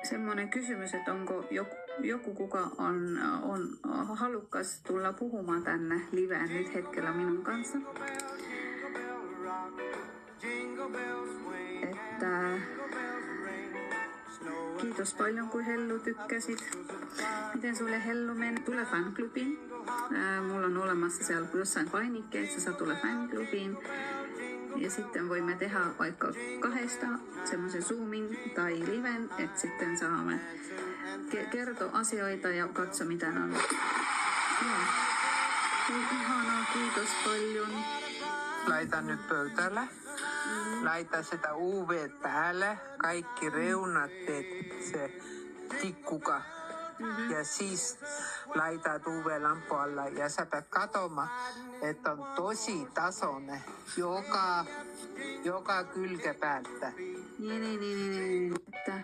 semmoinen kysymys, että onko joku kuka on halukas tulla puhumaan tänne liveen nyt hetkellä minun kanssa. Että kiitos paljon, kun Hellu tykkäsit. Miten sulle Hellu meni? Tule fanklubiin. Mulla on olemassa siellä jossain painikkeissa, sä tule fanklubiin. Ja sitten voimme tehdä vaikka kahdesta semmoisen Zoomin tai liven, että sitten saamme kertoa asioita ja katsoa mitä on. Ihanaa, kiitos paljon. Laita nyt pöydälle. Laita sitä UV päälle. Kaikki reunat teet se tikkuka. Ja siis laitat UV-lampu alla ja sä päät katsomaan, että on tosi tasoinen joka kylkepäältä. Niin. Että